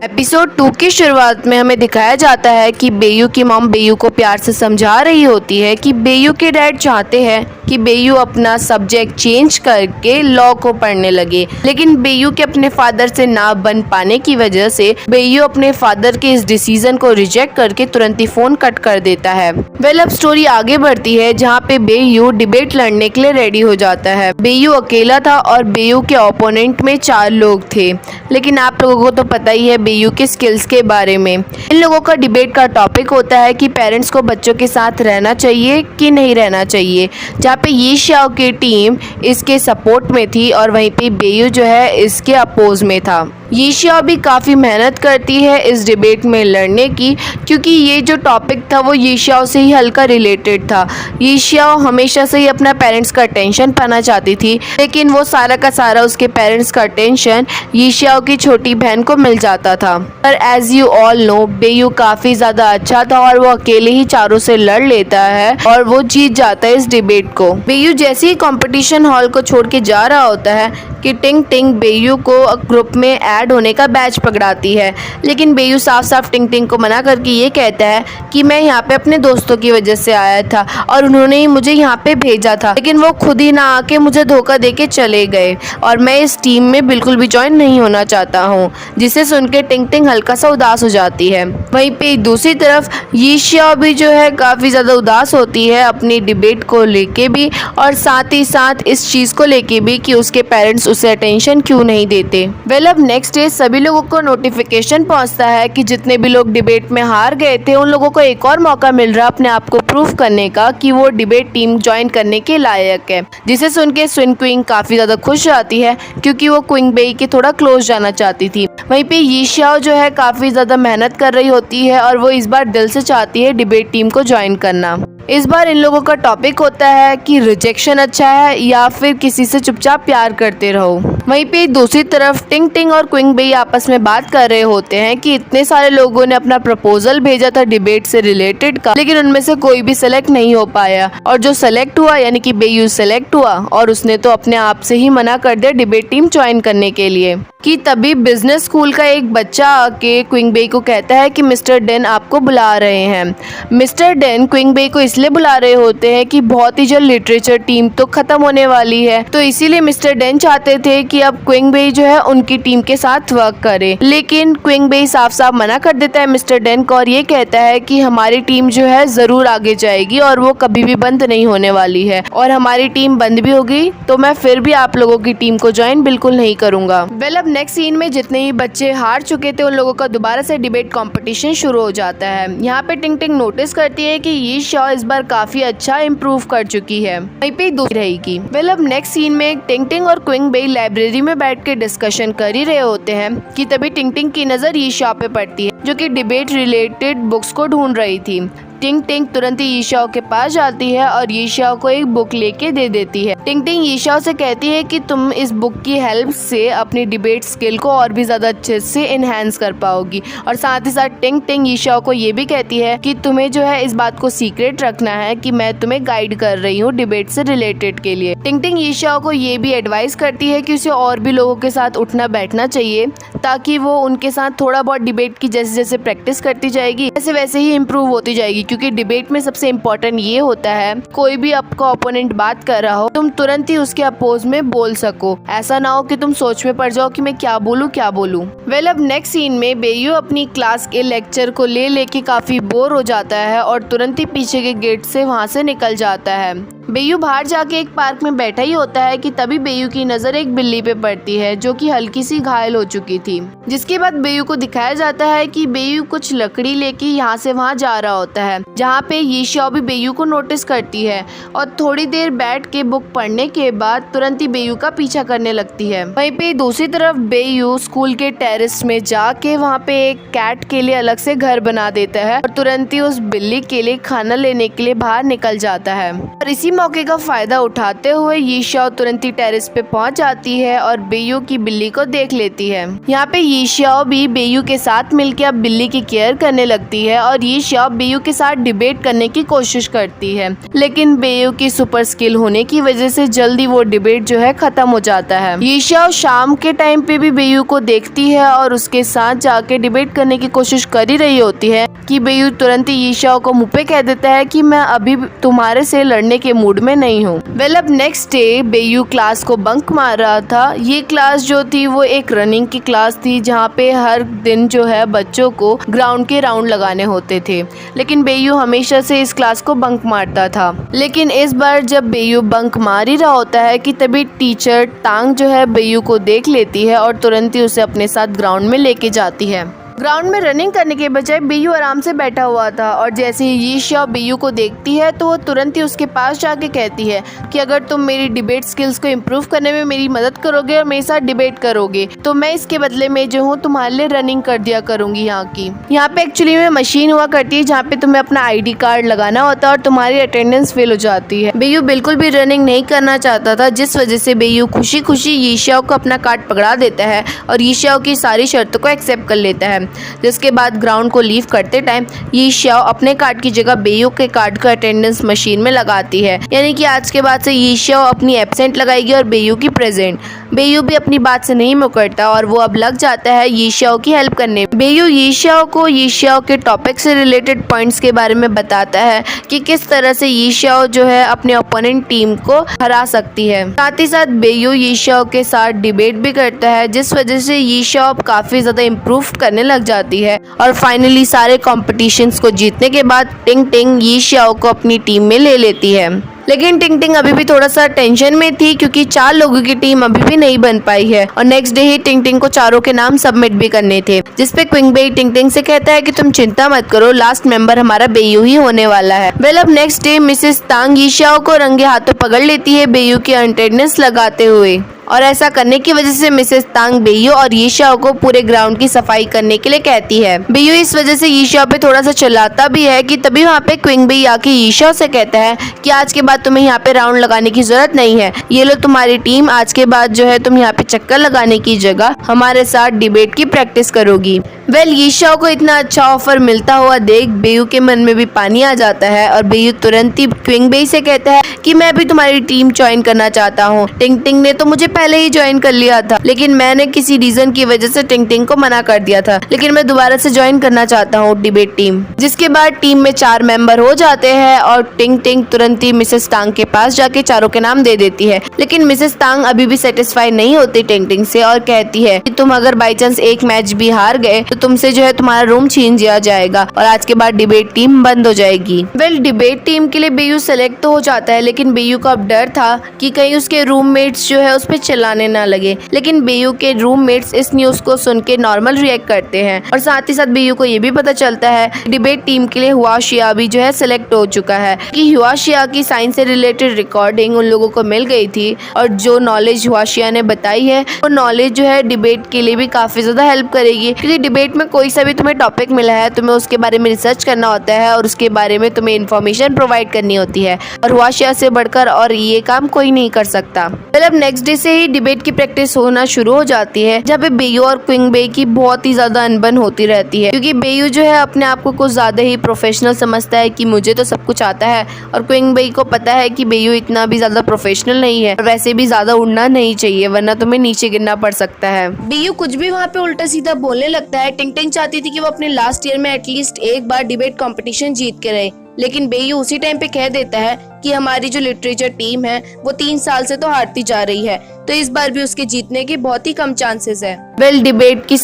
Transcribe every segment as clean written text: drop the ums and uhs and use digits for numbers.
Episode 2 की शुरुआत में हमें दिखाया जाता है कि बेयू की मॉम बेयू को प्यार से समझा रही होती है कि बेयू के डैड चाहते हैं कि बेयू अपना सब्जेक्ट चेंज करके लॉ को पढ़ने लगे, लेकिन बेयू के अपने फादर से ना बन पाने की वजह से बेयू अपने फादर के इस डिसीजन को रिजेक्ट करके तुरंत ही फोन कट कर देता है। अब स्टोरी आगे बढ़ती है जहाँ पे बेयू डिबेट लड़ने के लिए रेडी हो जाता है। बेयू अकेला था और बेयू के ओपोनेंट में 4 लोग थे, लेकिन आप लोगों को तो पता ही है बेयू के स्किल्स के बारे में। इन लोगों का डिबेट का टॉपिक होता है कि पेरेंट्स को बच्चों के साथ रहना चाहिए कि नहीं रहना चाहिए, जहाँ पे यी शाओ की टीम इसके सपोर्ट में थी और वहीं पे बेयू जो है इसके अपोज में था। यी शाओ भी काफ़ी मेहनत करती है इस डिबेट में लड़ने की, क्योंकि ये जो टॉपिक था वो यी शाओ से ही हल्का रिलेटेड था। यी शाओ हमेशा से ही अपना पेरेंट्स का अटेंशन पाना चाहती थी, लेकिन वो सारा का सारा उसके पेरेंट्स का अटेंशन यी शाओ की छोटी बहन को मिल जाता था। पर एज यू ऑल नो बेयू काफ़ी ज़्यादा अच्छा था और वो अकेले ही चारों से लड़ लेता है और वो जीत जाता है इस डिबेट को। बेयू जैसे ही कंपटीशन हॉल को छोड़ के जा रहा होता है कि टिंग टिंग बेयू को ग्रुप में ऐड होने का बैच पकड़ाती है, लेकिन बेयू साफ साफ टिंग टिंग को मना करके ये कहता है कि मैं यहाँ पे अपने दोस्तों की वजह से आया था और उन्होंने ही मुझे यहाँ पे भेजा था, लेकिन वो खुद ही ना आके मुझे धोखा दे के चले गए और मैं इस टीम में बिल्कुल भी ज्वाइन नहीं होना चाहता हूँ। जिसे सुन के टिंग टिंग हल्का सा उदास हो जाती है। वहीं पे दूसरी तरफ यी शाओ भी जो है काफ़ी ज़्यादा उदास होती है अपनी डिबेट को लेके भी और साथ ही साथ इस चीज़ को लेके भी कि उसके पेरेंट्स उसे अटेंशन क्यों नहीं देते। अब नेक्स्ट डे सभी लोगों को नोटिफिकेशन पहुंचता है कि जितने भी लोग डिबेट में हार गए थे उन लोगों को एक और मौका मिल रहा अपने आप को प्रूफ करने का कि वो डिबेट टीम ज्वाइन करने के लायक है। जिसे सुन के स्विन क्विंग काफ़ी ज़्यादा खुश आती है क्योंकि वो क्विंग बेई के थोड़ा क्लोज जाना चाहती थी। वहीं पे यी शाओ जो है काफ़ी ज़्यादा मेहनत कर रही होती है और वो इस बार दिल से चाहती है डिबेट टीम को ज्वाइन करना। इस बार इन लोगों का टॉपिक होता है कि रिजेक्शन अच्छा है या फिर किसी से चुपचाप प्यार करते रहो। वहीं पे दूसरी तरफ टिंग टिंग और क्विंग बेई आपस में बात कर रहे होते हैं कि इतने सारे लोगों ने अपना प्रपोजल भेजा था डिबेट से रिलेटेड का, लेकिन उनमें से कोई भी सेलेक्ट नहीं हो पाया और जो सेलेक्ट हुआ यानी कि बेयू सेलेक्ट हुआ और उसने तो अपने आप से ही मना कर दिया डिबेट टीम ज्वाइन करने के लिए। कि तभी बिजनेस स्कूल का एक बच्चा आके क्विंग बेई को कहता है कि मिस्टर डेन आपको बुला रहे हैं। मिस्टर डेन क्विंग बेई को इसलिए बुला रहे होते हैं कि बहुत ही जल्द लिटरेचर टीम तो खत्म होने वाली है, तो इसीलिए मिस्टर डेन चाहते थे कि अब क्विंग बेई जो है उनकी टीम के साथ वर्क करे, लेकिन क्विंग बेई साफ साफ मना कर देता है मिस्टर डेन को और ये कहता है कि हमारी टीम जो है जरूर आगे जाएगी और वो कभी भी बंद नहीं होने वाली है, और हमारी टीम बंद भी होगी तो मैं फिर भी आप लोगों की टीम को ज्वाइन बिल्कुल नहीं करूंगा। अब नेक्स्ट सीन में जितने ही बच्चे हार चुके थे उन लोगों का दोबारा से डिबेट कंपटीशन शुरू हो जाता है। यहाँ पे टिंग टिंग नोटिस करती है कि यी शाओ इस बार काफी अच्छा इम्प्रूव कर चुकी है, वहीं पे दूसरी रहेगी। अब नेक्स्ट सीन में टिंग टिंग और क्विंग बेई लाइब्रेरी में बैठ के डिस्कशन कर ही रहे होते हैं कि तभी टिंग टिंग की नजर यी शाओ पे पड़ती है जो कि डिबेट रिलेटेड बुक्स को ढूंढ रही थी। टिंग टिंग तुरंत ही यी शाओ के पास जाती है और यी शाओ को एक बुक लेके दे देती है। टिंग टिंग यी शाओ से कहती है कि तुम इस बुक की हेल्प से अपनी डिबेट स्किल को और भी ज्यादा अच्छे से एनहेंस कर पाओगी, और साथ ही साथ टिंग टिंग यी शाओ को ये भी कहती है कि तुम्हें जो है इस बात को सीक्रेट रखना है कि मैं तुम्हें गाइड कर रही हूँ डिबेट से रिलेटेड के लिए। टिंग टिंग यी शाओ को ये भी एडवाइस करती है कि उसे और भी लोगों के साथ उठना बैठना चाहिए ताकि वो उनके साथ थोड़ा बहुत डिबेट की जैसे जैसे प्रैक्टिस करती जाएगी वैसे वैसे ही इम्प्रूव होती जाएगी, क्योंकि डिबेट में सबसे इम्पोर्टेंट ये होता है कोई भी आपका ओपोनेंट बात कर रहा हो तुम तुरंत ही उसके अपोज में बोल सको, ऐसा ना हो कि तुम सोच में पड़ जाओ कि मैं क्या बोलूं क्या बोलूं। अब नेक्स्ट सीन में बेयू अपनी क्लास के लेक्चर को ले लेके काफी बोर हो जाता है और तुरंत ही पीछे के गेट से वहाँ से निकल जाता है। बेयू बाहर जाके एक पार्क में बैठा ही होता है कि तभी बेयू की नजर एक बिल्ली पे पड़ती है जो कि हल्की सी घायल हो चुकी थी, जिसके बाद बेयू को दिखाया जाता है कि बेयू कुछ लकड़ी लेके यहाँ से वहाँ जा रहा होता है, जहाँ पे यी शाओ भी बेयू को नोटिस करती है और थोड़ी देर बैठ के बुक पढ़ने के बाद तुरंत ही बेयू का पीछा करने लगती है। वहीं पे दूसरी तरफ बेयू स्कूल के टेरेस में जाके वहाँ पे एक कैट के लिए अलग से घर बना देता है और तुरंत ही उस बिल्ली के लिए खाना लेने के लिए बाहर निकल जाता है। और इसी मौके का फायदा उठाते हुए यी शाओ तुरंत ही टेरेस पे पहुंच जाती है और बेयू की बिल्ली को देख लेती है। यहाँ पे यी शाओ भी बेयू के साथ मिलकर अब बिल्ली की केयर करने लगती है और यी शाओ बेयू के साथ डिबेट करने की कोशिश करती है, लेकिन बेयू की सुपर स्किल होने की वजह से जल्दी वो डिबेट जो है खत्म हो जाता है। यी शाओ शाम के टाइम पे भी बेयू को देखती है और उसके साथ जाके डिबेट करने की कोशिश कर ही रही होती है कि बेयू तुरंत ही यी शाओ को मुंह पे कह देता है कि मैं अभी तुम्हारे से लड़ने के मूड में नहीं हूँ। अब नेक्स्ट डे बेयू क्लास को बंक मार रहा था। ये क्लास जो थी वो एक रनिंग की क्लास थी, जहाँ पे हर दिन जो है बच्चों को ग्राउंड के राउंड लगाने होते थे, लेकिन बेयू हमेशा से इस क्लास को बंक मारता था। लेकिन इस बार जब बेयू बंक मार ही रहा होता है कि तभी टीचर टांग जो है बेयू को देख लेती है और तुरंत ही उसे अपने साथ ग्राउंड में लेके जाती है। ग्राउंड में रनिंग करने के बजाय बेयू आराम से बैठा हुआ था और जैसे ही यी शाओ बेयू को देखती है तो वो तुरंत ही उसके पास जाके कहती है कि अगर तुम मेरी डिबेट स्किल्स को इम्प्रूव करने में मेरी मदद करोगे और मेरे साथ डिबेट करोगे तो मैं इसके बदले में जो हूँ तुम्हारे लिए रनिंग कर दिया करूंगी। यहाँ पे एक्चुअली में मशीन हुआ करती है जहाँ पे तुम्हें अपना ID कार्ड लगाना होता है और तुम्हारी अटेंडेंस फेल हो जाती है। बेयू बिल्कुल भी रनिंग नहीं करना चाहता था, जिस वजह से बेयू खुशी खुशी यी शाओ को अपना कार्ड पकड़ा देता है और यी शाओ की सारी शर्तों को एक्सेप्ट कर लेता है। जिसके बाद ग्राउंड को लीव करते टाइम यी शाओ अपने कार्ड की जगह बेयू के कार्ड को अटेंडेंस मशीन में लगाती है, यानी कि आज के बाद से यी शाओ अपनी एब्सेंट लगाएगी और बेयू की प्रेजेंट। बेयू भी अपनी बात से नहीं मुकरता और वो अब लग जाता है यी शाओ की हेल्प करने। बेयू यी शाओ को यी शाओ के टॉपिक से रिलेटेड पॉइंट्स के बारे में बताता है कि किस तरह से यी शाओ जो है अपने ओपोनेंट टीम को हरा सकती है। साथ ही साथ बेयू यी शाओ के साथ डिबेट भी करता है, जिस वजह से यी शाओ काफी ज्यादा इम्प्रूव करने लग जाती है और फाइनली सारे कॉम्पिटिशन्स को जीतने के बाद टिंग टिंग यी शाओ को अपनी टीम में ले लेती है। लेकिन टिंग टिंग अभी भी थोड़ा सा टेंशन में थी क्योंकि 4 लोगों की टीम अभी भी नहीं बन पाई है और नेक्स्ट डे ही टिंग टिंग को चारों के नाम सबमिट भी करने थे, जिसपे क्विंग बेई टिंग टिंग से कहता है कि तुम चिंता मत करो, लास्ट मेंबर हमारा बेयू ही होने वाला है। अब नेक्स्ट डे मिसेस तांग यी शाओ को रंगे हाथों पकड़ लेती है बेयू की अटेंडेंस लगाते हुए और ऐसा करने की वजह से मिसेस तांग बेयू और यी शाओ को पूरे ग्राउंड की सफाई करने के लिए कहती है। बेयू इस वजह से यी शाओ पे थोड़ा सा चिल्लाता भी है कि तभी वहाँ पे क्विंग बेई आके यी शाओ से कहता है कि आज के बाद तुम्हें यहाँ पे राउंड लगाने की जरूरत नहीं है, ये लो तुम्हारी टीम, आज के बाद जो है तुम यहाँ पे चक्कर लगाने की जगह हमारे साथ डिबेट की प्रैक्टिस करोगी। यी शाओ को इतना अच्छा ऑफर मिलता हुआ देख बेयू के मन में भी पानी आ जाता है और बेयू तुरंत ही क्विंग बेई से कहता है कि मैं भी तुम्हारी टीम ज्वाइन करना चाहता हूँ। टिंग टिंग ने तो मुझे पहले ही ज्वाइन कर लिया था, लेकिन मैंने किसी रीजन की वजह से टिंग टिंग को मना कर दिया था, लेकिन मैं दोबारा से ज्वाइन करना चाहता हूँ डिबेट टीम। जिसके बाद टीम में 4 मेंबर हो जाते हैं और टिंग टिंग तुरंत ही मिसेस तांग के पास जाके चारों के नाम दे देती है, लेकिन मिसेस तांग अभी भी सेटिस्फाई नहीं होती टिंग टिंग से और कहती है कि तुम अगर बाई चांस एक मैच भी हार गए तो तुमसे जो है तुम्हारा रूम छीन लिया जाएगा और आज के बाद डिबेट टीम बंद हो जाएगी। डिबेट टीम के लिए बेयू सेलेक्ट तो हो जाता है, लेकिन बेयू को अब डर था कि कहीं उसके रूममेट्स जो है उस पर चिल्लाने ना लगे, लेकिन बेयू के रूममेट्स इस न्यूज को सुन के नॉर्मल रिएक्ट करते हैं और साथ ही साथ बेयू को ये भी पता चलता है डिबेट टीम के लिए हुआ शिया भी जो है सिलेक्ट हो चुका है कि हुआ शिया की साइंस से रिलेटेड रिकॉर्डिंग उन लोगों को मिल गई थी और जो नॉलेज हुआ शिया ने बताई है वो नॉलेज जो है डिबेट के लिए भी काफी ज्यादा हेल्प करेगी, क्योंकि डिबेट में कोई सा भी तुम्हें टॉपिक मिला है तुम्हें उसके बारे में रिसर्च करना होता है और उसके बारे में तुम्हें इन्फॉर्मेशन प्रोवाइड करनी होती है और हुआ शिया से बढ़कर और ये काम कोई नहीं कर सकता। मतलब नेक्स्ट डे से ही डिबेट की प्रैक्टिस होना शुरू हो जाती है, जहाँ पे बेयू और क्विंग बेई की बहुत ही ज्यादा अनबन होती रहती है, क्योंकि बेयू जो है अपने आप को कुछ ज्यादा ही प्रोफेशनल समझता है कि मुझे तो सब कुछ आता है और क्विंग बेई को पता है कि बेयू इतना भी ज्यादा प्रोफेशनल नहीं है और वैसे भी ज्यादा उड़ना नहीं चाहिए वरना तुम्हें नीचे गिरना पड़ सकता है। बेयू कुछ भी वहाँ पे उल्टा सीधा बोलने लगता है। टिंग टिंग चाहती थी कि वो अपने लास्ट ईयर में एटलीस्ट एक बार डिबेट कंपटीशन जीत के रहे, लेकिन बेयू उसी टाइम पे कह देता है कि हमारी जो लिटरेचर टीम है वो 3 साल से तो हारती जा रही है, तो इस बार भी उसके जीतने के बहुत ही कम चांसेस है। डिबेट की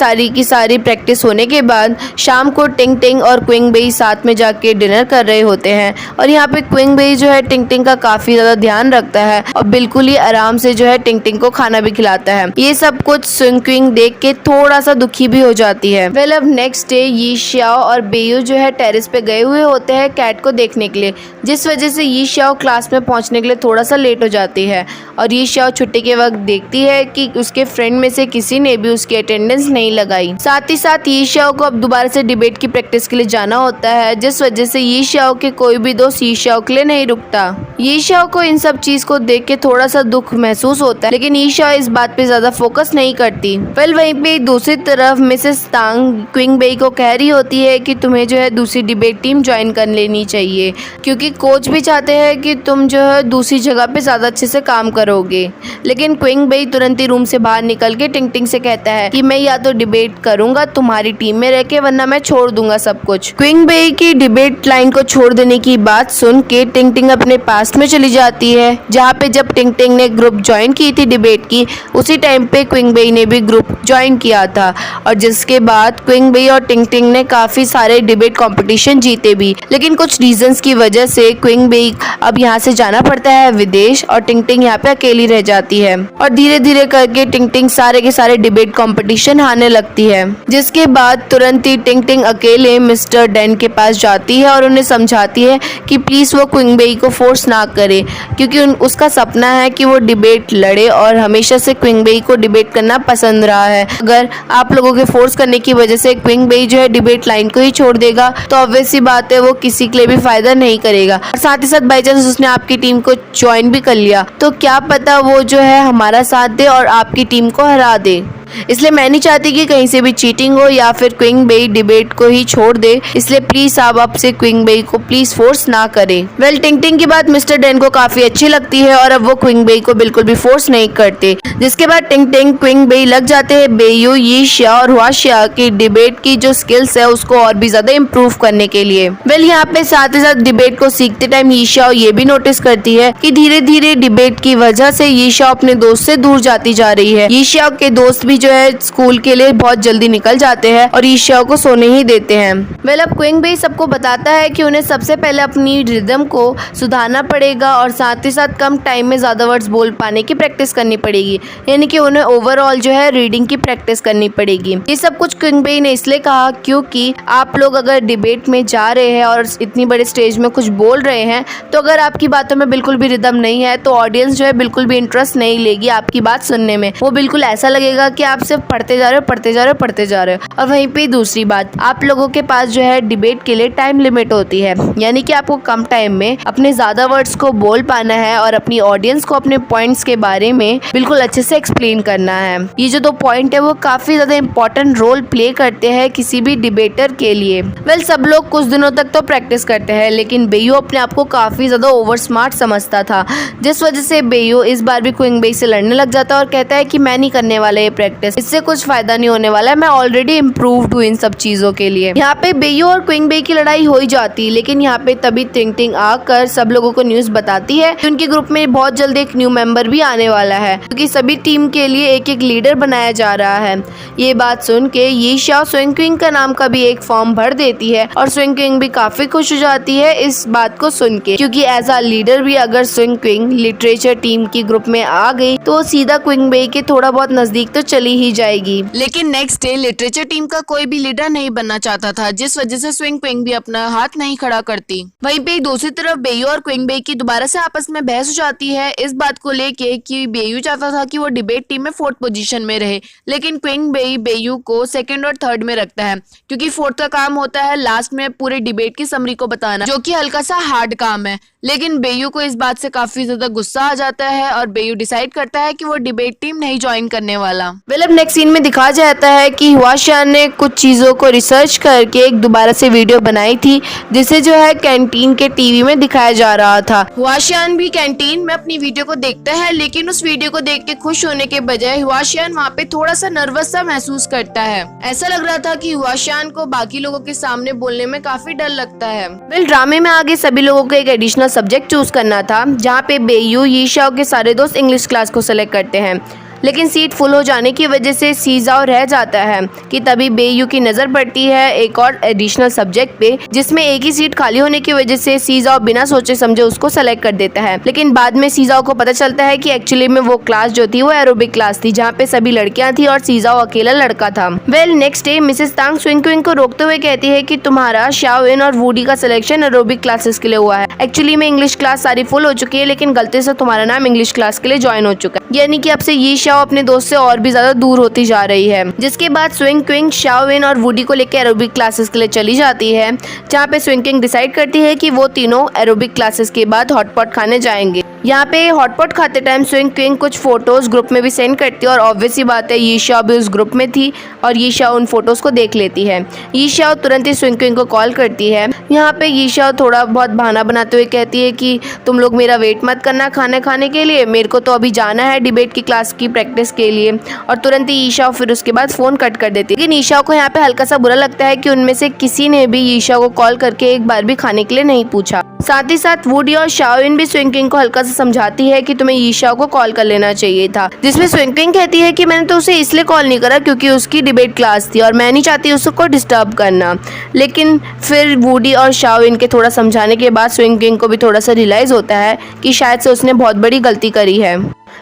सारी प्रैक्टिस होने के बाद शाम को टिंग टिंग और क्विंग बेई साथ में जाके डिनर कर रहे होते हैं और यहाँ पे क्विंग बेई जो है टिंग टिंग का काफी ज्यादा ध्यान रखता है और बिल्कुल ही आराम से जो है टिंग टिंग को खाना भी खिलाता है। ये सब कुछ सुन क्विंग देख के थोड़ा सा दुखी भी हो जाती है। अब नेक्स्ट डे यी शाओ और बेयू जो है टेरेस पे गए हुए होते हैं कैट को देखने के लिए, जिस वजह से यी शाओ शाओ क्लास में पहुंचने के लिए थोड़ा सा लेट हो जाती है और ये शाओ छुट्टी के वक्त देखती है कि उसके फ्रेंड में से किसी ने भी उसकी अटेंडेंस नहीं लगाई। साथ ही साथ ये शाओ को अब दोबारा से डिबेट की प्रैक्टिस के लिए जाना होता है, जिस वजह से ये शाओ के कोई भी दोस्त ये शाओ के लिए नहीं रुकता। ये शाओ को इन सब चीज को देख के थोड़ा सा दुख महसूस होता है, लेकिन ये शाओ इस बात पे ज्यादा फोकस नहीं करती। वेल वहीं पे दूसरी तरफ मिसेस तांग क्विंग बेई को कह रही होती है कि तुम्हें जो है दूसरी डिबेट टीम ज्वाइन कर लेनी चाहिए, क्योंकि कोच भी चाहते हैं कि तुम जो है दूसरी जगह पे ज़्यादा अच्छे से काम करोगे। लेकिन क्विंग बेई तुरंत ही रूम से बाहर निकल के टिंग टिंग से कहता है कि मैं या तो डिबेट करूंगा तुम्हारी टीम में रह के, वरना मैं छोड़ दूंगा सब कुछ। क्विंग बेई की डिबेट लाइन को छोड़ देने की बात सुन के टिंग टिंग अपने पास्ट में चली जाती है, जहाँ पे जब टिंग टिंग ने ग्रुप ज्वाइन की थी डिबेट की, उसी टाइम पे क्विंग बेई ने भी ग्रुप ज्वाइन किया था, और जिसके बाद क्विंग बेई और टिंग टिंग ने काफी सारे डिबेट कंपटीशन जीते भी। लेकिन कुछ रीजंस की वजह से क्विंग बेई अब यहाँ से जाना पड़ता है विदेश, और टिंग टिंग यहाँ पे अकेली रह जाती है। और धीरे धीरे करके टिंग टिंग सारे के सारे डिबेट कंपटीशन हारने लगती है, जिसके बाद तुरंत ही टिंग टिंग अकेले मिस्टर डैन के पास जाती है और उन्हें समझाती है कि प्लीज वो क्विंग बेई को फोर्स ना करे, क्योंकि उसका सपना है कि वो डिबेट लड़े और हमेशा से क्विंग बेई को डिबेट करना पसंद रहा है। अगर आप लोगों के फोर्स करने की वजह से क्विंग बेई जो है डिबेट लाइन को ही छोड़ देगा, तो ऑब्वियस सी बात है वो किसी के लिए भी फायदा नहीं करेगा। और साथ ही साथ बाई चांस उसने आपकी टीम को ज्वाइन भी कर लिया, तो क्या पता वो जो है हमारा साथ दे और आपकी टीम को हरा दे। इसलिए मैं नहीं चाहती कि कहीं से भी चीटिंग हो या फिर क्विंग बेई डिबेट को ही छोड़ दे, इसलिए प्लीज आप आपसे क्विंग बेई को प्लीज फोर्स ना करें। वेल टिंग टिंग की बात मिस्टर डैन को काफी अच्छी लगती है और अब वो क्विंग बेई को बिल्कुल भी फोर्स नहीं करते, जिसके बाद टिंग टिंग क्विंग बेई लग जाते हैं बेयू, यी शिया और हुआ शिया की डिबेट की जो स्किल्स है उसको और भी ज्यादा इम्प्रूव करने के लिए। वेल यहाँ पे साथ ही साथ डिबेट को सीखते टाइम यी शिया ये भी नोटिस करती है कि धीरे धीरे डिबेट की वजह से यी शिया अपने दोस्त से दूर जाती जा रही है। यी शिया के दोस्त भी जो है स्कूल के लिए बहुत जल्दी निकल जाते हैं और यी शिया को सोने ही देते हैं। वेल अब क्विंग बेई सबको बताता है कि उन्हें सबसे पहले अपनी रिदम को सुधारना पड़ेगा और साथ ही साथ कम टाइम में ज्यादा वर्ड्स बोल पाने की प्रैक्टिस करनी पड़ेगी, यानी कि उन्हें ओवरऑल जो है रीडिंग की प्रैक्टिस करनी पड़ेगी। ये सब कुछ क्विंग बेई ने इसलिए कहा क्योंकि आप लोग अगर डिबेट में जा रहे हैं और इतनी बड़े स्टेज में कुछ बोल रहे हैं, तो अगर आपकी बातों में बिल्कुल भी रिदम नहीं है तो ऑडियंस जो है बिल्कुल भी इंटरेस्ट नहीं लेगी आपकी बात सुनने में। वो बिल्कुल ऐसा लगेगा कि आप सिर्फ पढ़ते जा रहे हो पढ़ते जा रहे हो पढ़ते जा रहे हो। और वहीं पे दूसरी बात, आप लोगों के पास जो है डिबेट के लिए टाइम लिमिट होती है, यानी कि आपको कम टाइम में अपने ज्यादा वर्ड्स को बोल पाना है और अपनी ऑडियंस को अपने पॉइंट्स के बारे में बिल्कुल अच्छे से एक्सप्लेन करना है। ये जो 2 पॉइंट है वो काफी ज्यादा इंपॉर्टेंट रोल प्ले करते हैं किसी भी डिबेटर के लिए। वेल सब लोग कुछ दिनों तक तो प्रैक्टिस करते हैं, लेकिन बेयू अपने आप को काफी ज्यादा ओवर स्मार्ट समझता था, जिस वजह से बेयू इस बार भी क्विंग बेई से लड़ने लग जाता है और कहता है कि मैं नहीं करने वाला ये प्रैक्टिस, इससे कुछ फायदा नहीं होने वाला है, मैं ऑलरेडी इम्प्रूव्ड हूँ इन सब चीजों के लिए। यहाँ पे बेयू और क्विंग बेई की लड़ाई हो ही जाती, लेकिन यहाँ पे तभी टिंग टिंग आकर सब लोगों को न्यूज बताती है कि उनके ग्रुप में बहुत जल्दी एक न्यू मेंबर भी आने वाला है, क्योंकि सभी टीम के लिए एक एक लीडर बनाया जा रहा है। ये बात सुन के यी शिया स्विंग क्विंग का नाम का भी एक फॉर्म भर देती है और स्विंग क्विंग भी काफी खुश हो जाती है इस बात को सुन के, क्योंकि एज अ लीडर भी अगर स्विंग क्विंग लिटरेचर टीम की ग्रुप में आ गई तो सीधा क्विंग बेई के थोड़ा बहुत नजदीक तो चली ही जाएगी। लेकिन नेक्स्ट डे लिटरेचर टीम का कोई भी लीडर नहीं बनना चाहता था, जिस वजह से स्विंग क्विंग भी अपना हाथ नहीं खड़ा करती। वहीं पे दूसरी तरफ बेयू और क्विंग बेई की दोबारा से आपस में बहस हो जाती है इस बात को लेके कि बेयू चाहता था कि वो डिबेट टीम में 4th पोजीशन में रहे, लेकिन क्विंग बेई बेयू को 2nd और 3rd में रखता है, क्योंकि 4th का काम होता है लास्ट में पूरे डिबेट की समरी को बताना, जो कि हल्का सा हार्ड काम है। लेकिन बेयू को इस बात से काफी ज्यादा गुस्सा आ जाता है और बेयू डिसाइड करता है कि वो डिबेट टीम नहीं ज्वाइन करने वाला। वेल अब नेक्स्ट सीन में दिखाया जाता है कि हुआ शिया ने कुछ चीजों को रिसर्च करके एक दोबारा से वीडियो बनाई थी, जिसे जो है कैंटीन के टीवी में दिखाया जा रहा था। हुआ शिया भी कैंटीन में अपनी वीडियो को देखता है, लेकिन उस वीडियो को देख के खुश होने के बजाय हुआ शिया वहाँ पे थोड़ा सा नर्वस सा महसूस करता है। ऐसा लग रहा था कि हुआ शिया को बाकी लोगों के सामने बोलने में काफी डर लगता है। वेल ड्रामे में आगे सभी लोगों को एक एडिशनल सब्जेक्ट चूज करना था, जहाँ पे बेयू यी शिया के सारे दोस्त इंग्लिश क्लास को सिलेक्ट करते हैं। लेकिन सीट फुल हो जाने की वजह से सीजाओ रह जाता है कि तभी बेयू की नज़र पड़ती है एक और एडिशनल सब्जेक्ट पे, जिसमें एक ही सीट खाली होने की वजह से सीजाओ बिना सोचे समझे उसको सेलेक्ट कर देता है। लेकिन बाद में सीजाओ को पता चलता है कि एक्चुअली में वो क्लास जो थी वो एरोबिक क्लास थी, जहाँ पे सभी लड़कियां थी और सीजाओ अकेला लड़का था। नेक्स्ट डे मिसेस तांग स्विंग क्विंग को रोकते हुए कहती है कि तुम्हारा शाओइन और वूडी का सिलेक्शन एरोबिक क्लासेस के लिए हुआ है। एक्चुअली में इंग्लिश क्लास सारी फुल हो चुकी है, लेकिन गलती से तुम्हारा नाम इंग्लिश क्लास के लिए ज्वाइन हो चुका है, यानी कि अब से ये शाओ अपने दोस्त से और भी ज्यादा दूर होती जा रही है। जिसके बाद स्विंग क्विंग शाओइन और वूडी को लेकर एरोबिक क्लासेस के लिए चली जाती है, जहाँ पे स्विंग क्विंग डिसाइड करती है कि वो तीनों एरोबिक क्लासेस के बाद हॉटपॉट खाने जाएंगे। यहाँ पे हॉटपॉट खाते टाइम स्विंग क्विंग कुछ फोटोज ग्रुप में भी सेंड करती है और ऑब्वियस ही बात है ये शाओ भी उस ग्रुप में थी और ये शाओ उन फोटोज को देख लेती है। ये शाओ तुरंत ही स्विंग क्विंग को कॉल करती है। यहाँ पे ये शाओ थोड़ा बहुत बहाना बनाते हुए कहती है कि तुम लोग मेरा वेट मत करना खाना खाने के लिए, मेरे को तो अभी जाना है डिबेट की क्लास की प्रैक्टिस के लिए। और तुरंत ही ईशाओ फिर उसके बाद फोन कट कर देती है। लेकिन ईशाओ को यहाँ पे हल्का सा बुरा लगता है कि उनमें से किसी ने भी ईशाओ को कॉल करके एक बार भी खाने के लिए नहीं पूछा। साथ ही साथ वूडी और शाओइन भी स्विंग क्विंग को हल्का सा समझाती है कि तुम्हें ईशाओ को कॉल कर लेना चाहिए था, जिसमें स्विंग क्विंग कहती है कि मैंने तो उसे इसलिए कॉल नहीं करा क्योंकि उसकी डिबेट क्लास थी और मैं नहीं चाहती उसको डिस्टर्ब करना। लेकिन फिर वूडी और शाओइन के थोड़ा समझाने के बाद स्विंग क्विंग को भी थोड़ा सा रियलाइज होता है कि शायद से उसने बहुत बड़ी गलती करी है।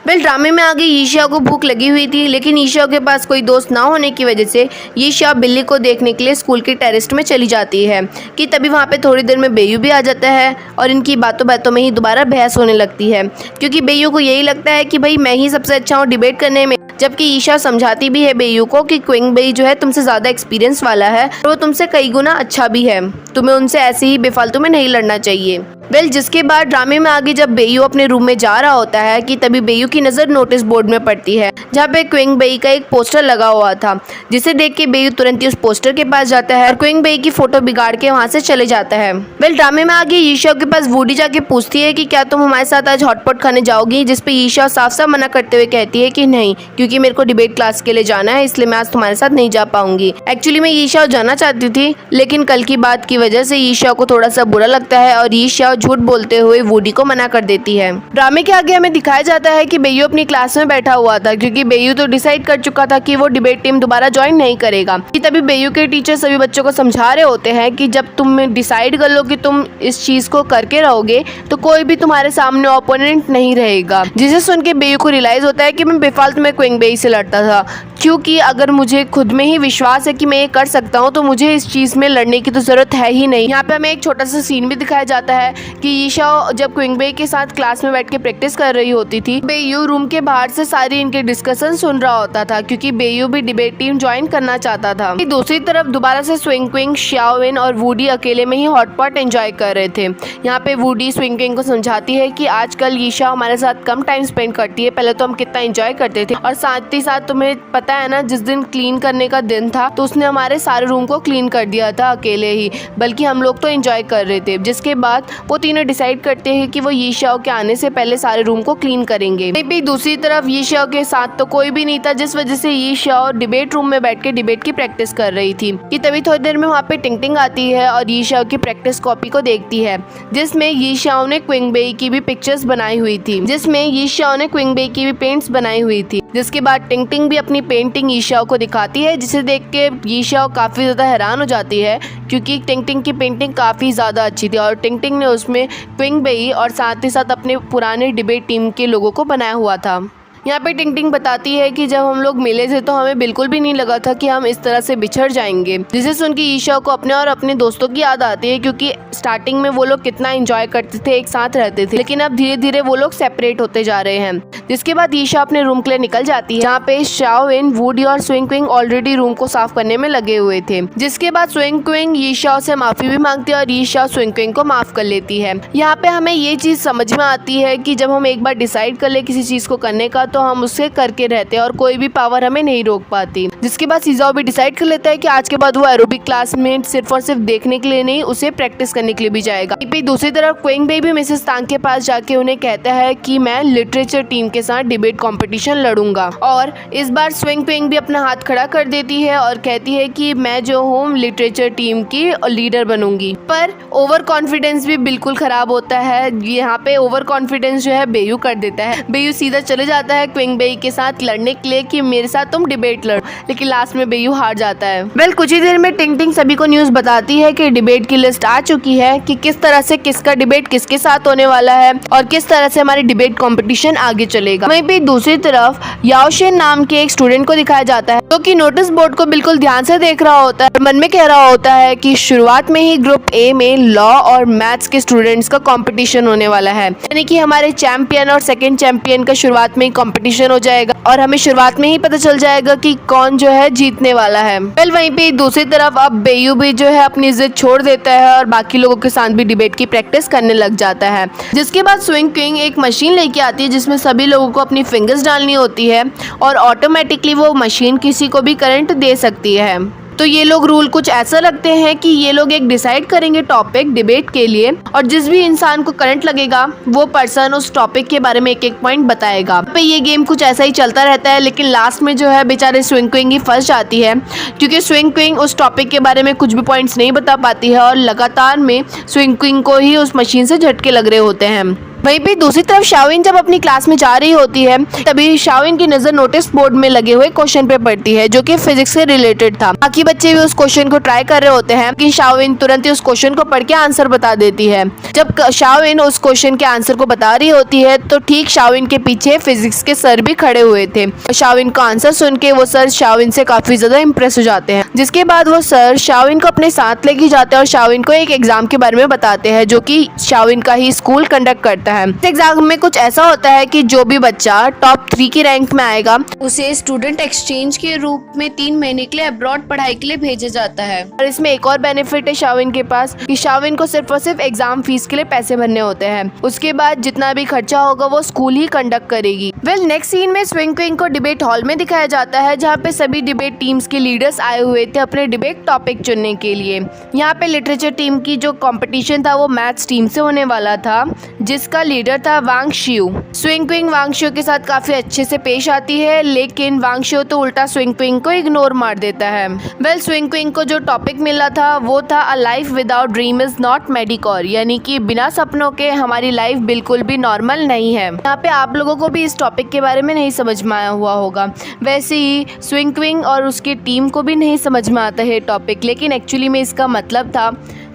ड्रामे में आगे ईशाओ को भूख लगी हुई थी, लेकिन ईशाओ के पास कोई दोस्त ना होने की वजह से ईशाओ बिल्ली को देखने के लिए स्कूल के टेरेस में चली जाती है कि तभी वहाँ पे थोड़ी देर में बेयू भी आ जाता है और इनकी बातों बातों में ही दोबारा बहस होने लगती है, क्योंकि बेयू को यही लगता है कि भाई मैं ही सबसे अच्छा हूँ डिबेट करने में। जबकि ईशा समझाती भी है बेयू को कि क्विंग बेई जो है तुमसे ज़्यादा एक्सपीरियंस वाला है और वो तुमसे कई गुना अच्छा भी है, तुम्हें उनसे ऐसे ही बेफालतू में नहीं लड़ना चाहिए। जिसके बाद ड्रामे में आगे जब बेयू अपने रूम में जा रहा होता है कि तभी बेयू की नज़र नोटिस बोर्ड में पड़ती है, जहाँ पे क्विंग बेई का एक पोस्टर लगा हुआ था, जिसे देख के बेयू तुरंत ही उस पोस्टर के पास जाता है और क्विंग बेई की फोटो बिगाड़ के वहाँ से चले जाता है। ड्रामे में आगे ईशा के पास वूडी जाके पूछती है कि क्या तुम हमारे साथ आज हॉटपॉट खाने जाओगी, जिसपे ईशा साफ साफ मना करते हुए कहती है कि नहीं, क्योंकि मेरे को डिबेट क्लास के लिए जाना है, इसलिए मैं आज तुम्हारे साथ नहीं जा पाऊंगी। एक्चुअली मैं ईशा जाना चाहती थी, लेकिन कल की बात की वजह से ईशा को थोड़ा सा बुरा लगता है और ईशा झूठ बोलते हुए वूडी को मना कर देती है। ड्रामे के आगे हमें दिखाया जाता है कि बेयू अपनी क्लास में बैठा हुआ था, क्योंकि बेयू तो डिसाइड कर चुका था कि वो डिबेट टीम दोबारा ज्वाइन नहीं करेगा। तभी बेयू के टीचर सभी बच्चों को समझा रहे होते हैं कि जब तुम डिसाइड कर लो कि तुम इस चीज को करके रहोगे तो कोई भी तुम्हारे सामने ओपोनेंट नहीं रहेगा। जिसे सुन के बेयू को रियलाइज होता है कि मैं बेफालतू में क्विंग बेई से लड़ता था, क्योंकि अगर मुझे खुद में ही विश्वास है कि मैं ये कर सकता हूँ तो मुझे इस चीज़ में लड़ने की तो ज़रूरत है ही नहीं। यहाँ पे हमें एक छोटा सा सीन भी दिखाया जाता है कि ईशा जब क्विंग बेई के साथ क्लास में बैठ के प्रैक्टिस कर रही होती थी, बेयू रूम के बाहर से सारी इनके डिस्कशन सुन रहा होता था, क्योंकि बेयू भी डिबेट टीम ज्वाइन करना चाहता था। दूसरी तरफ दोबारा से स्विंग क्विंग, शाओइन और वूडी अकेले में ही हॉटपॉट एंजॉय कर रहे थे। यहाँ पे वूडी स्विंग क्विंग को समझाती है कि आजकल ईशा हमारे साथ कम टाइम स्पेंड करती है, पहले तो हम कितना एंजॉय करते थे, और साथ ही साथ तुम्हें पता है ना, जिस दिन क्लीन करने का दिन था तो उसने हमारे सारे रूम को क्लीन कर दिया था अकेले ही, बल्कि हम लोग तो एंजॉय कर रहे थे। जिसके बाद वो तीनों डिसाइड करते हैं कि वो यीशाओ के आने से पहले सारे रूम को क्लीन करेंगे। दूसरी तरफ यीशाओ के साथ तो कोई भी नहीं था, जिस वजह से यीशाओ डिबेट रूम में बैठ के डिबेट की प्रैक्टिस कर रही थी कि तभी थोड़ी देर में वहाँ पे टिंग टिंग आती है और यीशाओ की प्रैक्टिस कॉपी को देखती है, जिसमें यीशाओ ने क्विंग बेई की भी पिक्चर्स बनाई हुई थी, जिसमें यीशाओ ने क्विंग बेई की भी पेंट्स बनाई हुई थी। जिसके बाद टिंग टिंग भी अपनी पेंटिंग यीशाओ को दिखाती है, जिसे देख के यीशाओ काफ़ी ज़्यादा हैरान हो जाती है, क्योंकि टिंग टिंग की पेंटिंग काफ़ी ज़्यादा अच्छी थी और टिंग टिंग ने उसमें क्विंग बेई और साथ ही साथ अपने पुराने डिबेट टीम के लोगों को बनाया हुआ था। यहाँ पे टिंग टिंग बताती है कि जब हम लोग मिले थे तो हमें बिल्कुल भी नहीं लगा था कि हम इस तरह से बिछड़ जाएंगे, जिसे सुन के ईशा को अपने और अपने दोस्तों की याद आती है, क्योंकि स्टार्टिंग में वो लोग कितना एंजॉय करते थे, एक साथ रहते थे, लेकिन अब धीरे धीरे वो लोग सेपरेट होते जा रहे हैं। जिसके बाद ईशा अपने रूम के लिए निकल जाती है, जहाँ पे शाओइन, वूडी और स्विंग क्विंग ऑलरेडी रूम को साफ करने में लगे हुए थे। जिसके बाद स्विंग क्विंग ईशा से माफी भी मांगती है और ईशा स्विंग क्विंग को माफ कर लेती है। यहाँ पे हमें ये चीज समझ में आती है कि जब हम एक बार डिसाइड कर ले किसी चीज को करने का तो हम उससे के रहते हैं और कोई भी पावर हमें नहीं रोक पाती। जिसके बाद सीजाओ भी डिसाइड कर लेता है कि आज के बाद वो एरोबिक क्लास में सिर्फ और सिर्फ देखने के लिए नहीं, उसे प्रैक्टिस करने के लिए भी जाएगा। दूसरी तरफ क्विंग बेई भी मिसेस तांग के पास जाके उन्हें कहता है कि मैं लिटरेचर टीम के साथ डिबेट कंपटीशन लड़ूंगा, और इस बार स्विंग क्विंग भी अपना हाथ खड़ा कर देती है और कहती है कि मैं जो हूँ लिटरेचर टीम की लीडर बनूंगी। पर ओवर कॉन्फिडेंस भी बिल्कुल खराब होता है। यहाँ पे ओवर कॉन्फिडेंस जो है बेयू कर देता है। बेयू सीधा चले जाता है है क्विंग बेई के साथ लड़ने के लिए कि मेरे साथ तुम डिबेट लड़ो, लेकिन लास्ट में बेयू हार जाता है। वेल कुछ ही देर में टिंग टिंग सभी को न्यूज बताती है कि डिबेट की लिस्ट आ चुकी है कि किस तरह से किसका डिबेट किसके साथ होने वाला है और किस तरह से हमारी डिबेट कंपटीशन आगे चलेगा। वहीं पे दूसरी तरफ याओशेन नाम के एक स्टूडेंट को दिखाया जाता है जो कि नोटिस बोर्ड को बिल्कुल ध्यान से देख रहा होता है और मन में कह रहा होता है कि शुरुआत में ही ग्रुप ए में लॉ और मैथ्स के स्टूडेंट्स का कंपटीशन होने वाला है, यानी कि हमारे चैंपियन और सेकंड चैंपियन का शुरुआत में ही कंपटीशन हो जाएगा और हमें शुरुआत में ही पता चल जाएगा कि कौन जो है जीतने वाला है। वेल वहीं पे दूसरी तरफ अब बेयू भी जो है अपनी जिद छोड़ देता है और बाकी लोगों के साथ भी डिबेट की प्रैक्टिस करने लग जाता है, जिसके बाद स्विंग क्विंग एक मशीन लेके आती है जिसमें सभी लोगों को अपनी फिंगर्स डालनी होती है और ऑटोमेटिकली वो मशीन किसी को भी करंट दे सकती है। तो ये लोग रूल कुछ ऐसा रखते हैं कि ये लोग एक डिसाइड करेंगे टॉपिक डिबेट के लिए और जिस भी इंसान को करंट लगेगा वो पर्सन उस टॉपिक के बारे में एक एक पॉइंट बताएगा। पे ये गेम कुछ ऐसा ही चलता रहता है, लेकिन लास्ट में जो है बेचारे स्विंग क्विंग ही फंस जाती है क्योंकि स्विंग क्विंग उस टॉपिक के बारे में कुछ भी पॉइंट्स नहीं बता पाती है और लगातार में स्विंग क्विंग को ही उस मशीन से झटके लग रहे होते हैं। वहीं पे दूसरी तरफ शाओविन जब अपनी क्लास में जा रही होती है तभी शाओविन की नजर नोटिस बोर्ड में लगे हुए क्वेश्चन पे पड़ती है जो कि फिजिक्स से रिलेटेड था। बाकी बच्चे भी उस क्वेश्चन को ट्राई कर रहे होते हैं लेकिन शाओविन तुरंत ही उस क्वेश्चन को पढ़ के आंसर बता देती है। जब शाओविन उस क्वेश्चन के आंसर को बता रही होती है तो ठीक शाओविन के पीछे फिजिक्स के सर भी खड़े हुए थे। शाओविन का आंसर सुन के वो सर शाओविन से काफी ज्यादा इम्प्रेस हो जाते हैं, जिसके बाद वो सर शाओविन को अपने साथ लेके जाते हैं और शाओविन को एक एग्जाम के बारे में बताते हैं जो कि शाओविन का ही स्कूल कंडक्ट करता है। एग्जाम में कुछ ऐसा होता है कि जो भी बच्चा टॉप 3 की रैंक में आएगा उसे स्टूडेंट एक्सचेंज के रूप में 3 महीने के लिए अब्रॉड पढ़ाई के लिए भेजा जाता है। और इसमें एक और बेनिफिट है शाओविन के पास कि शाओविन को सिर्फ और सिर्फ एग्जाम फीस के लिए पैसे भरने होते हैं, उसके बाद जितना भी खर्चा होगा वो स्कूल ही कंडक्ट करेगी। वेल नेक्स्ट सीन में स्विंग क्विंग को डिबेट हॉल में दिखाया जाता है जहाँ पे सभी डिबेट टीम्स के लीडर्स आए हुए थे अपने डिबेट टॉपिक चुनने के लिए। यहाँ पे लिटरेचर टीम की जो कंपटीशन था वो मैथ्स टीम से होने वाला था जिसका लीडर था वांग शियू। स्विंग क्विंग वांग शियू के साथ काफी अच्छे से पेश आती है लेकिन वांग शियू तो उल्टा स्विंग क्विंग को इग्नोर मार देता है। वेल स्विंग क्विंग को जो टॉपिक मिला था वो था a life without dream is not Medicore, यानी कि बिना सपनों के हमारी लाइफ बिल्कुल भी नॉर्मल नहीं है। यहाँ पे आप लोगों को भी इस टॉपिक के बारे में नहीं समझ में आया हुआ होगा, वैसे ही स्विंग क्विंग और उसकी टीम को भी नहीं समझ में आता है टॉपिक, लेकिन एक्चुअली में इसका मतलब था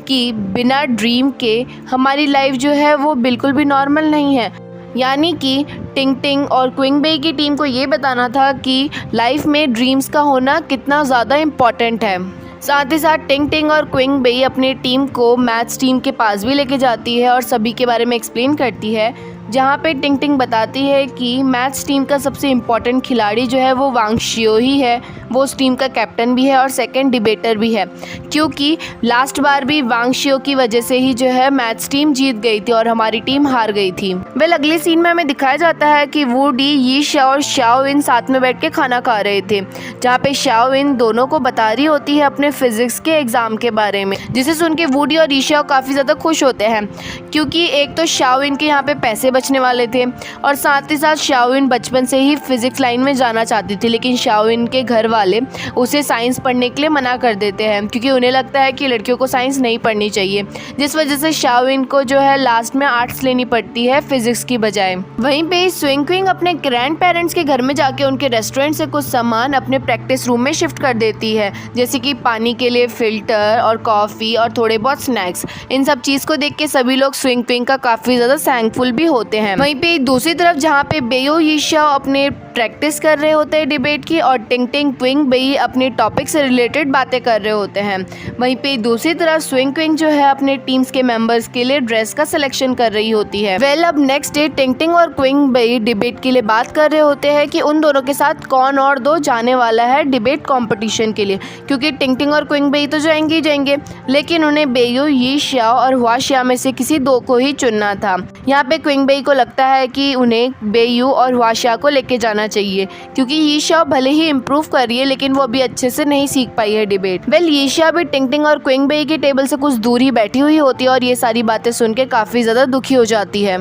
कि बिना ड्रीम के हमारी लाइफ जो है वो बिल्कुल भी नॉर्मल नहीं है। यानी कि टिंग टिंग और क्विंग बेई की टीम को ये बताना था कि लाइफ में ड्रीम्स का होना कितना ज़्यादा इम्पॉर्टेंट है। साथ ही साथ टिंग टिंग और क्विंग बेई अपनी टीम को मैथ्स टीम के पास भी लेके जाती है और सभी के बारे में एक्सप्लेन करती है, जहाँ पे टिंग टिंग बताती है कि मैथ्स टीम का सबसे इम्पॉर्टेंट खिलाड़ी जो है वो वांग शियो ही है, वो उस टीम का कैप्टन भी है और सेकंड डिबेटर भी है, क्योंकि लास्ट बार भी वांग शियो की वजह से ही जो है मैथ्स टीम जीत गई थी और हमारी टीम हार गई थी। वेल अगले सीन में हमें दिखाया जाता है कि वुडी, यीशा और शाओविन साथ में बैठ के खाना खा रहे थे, जहाँ पे शाओविन दोनों को बता रही होती है अपने फिजिक्स के एग्जाम के बारे में, जिसे सुन के वुडी और यीशा काफ़ी ज़्यादा खुश होते हैं क्योंकि एक तो शाओविन के यहाँ पे पैसे बचने वाले थे और साथ ही साथ शाओविन बचपन से ही फिजिक्स लाइन में जाना चाहती थी, लेकिन शाओविन के घर वाले उसे साइंस पढ़ने के लिए मना कर देते हैं क्योंकि उन्हें लगता है कि लड़कियों को साइंस नहीं पढ़नी चाहिए, जिस वजह से शाओविन को जो है लास्ट में आर्ट्स लेनी पड़ती है फिजिक्स की बजाय। वहीं पे स्विंग क्विंग अपने ग्रैंड पेरेंट्स के घर में जाके उनके रेस्टोरेंट से कुछ सामान अपने प्रैक्टिस रूम में शिफ्ट कर देती है, जैसे कि पानी के लिए फिल्टर और कॉफ़ी और थोड़े बहुत स्नैक्स। इन सब चीज़ को देख के सभी लोग स्विंग क्विंग का काफ़ी ज़्यादा थैंकफुल भी होते हैं। वहीं पे दूसरी तरफ जहाँ पे बेयू यीशा अपने प्रैक्टिस कर रहे होते हैं डिबेट की और टिंग टिंग क्विंग बेई अपने टॉपिक से रिलेटेड बातें कर रहे होते हैं, वहीं पे दूसरी तरफ स्विंग क्विंग जो है अपने टीम्स के मेंबर्स के लिए ड्रेस का सिलेक्शन कर रही होती है। वेल अब नेक्स्ट डे टिंग टिंग और क्विंग बेई डिबेट के लिए बात कर रहे होते हैं कि उन दोनों के साथ कौन और दो जाने वाला है डिबेट कॉम्पिटिशन के लिए, क्योंकि टिंग टिंग और क्विंग बेई तो जाएंगे ही जाएंगे, लेकिन उन्हें बेयू, यीशा और हुआशिया में से किसी दो को ही चुनना था। यहाँ पे क्विंग बेई को लगता है कि उन्हें बेयू और हुआशिया को लेके जाना चाहिए क्योंकि यीशा भले ही इम्प्रूव कर रही है लेकिन वो अभी अच्छे से नहीं सीख पाई है डिबेट। वेल यीशा भी टिंग टिंग और क्विंग बेई की टेबल से कुछ दूर ही बैठी हुई होती है और ये सारी बातें सुन के काफ़ी ज़्यादा दुखी हो जाती है।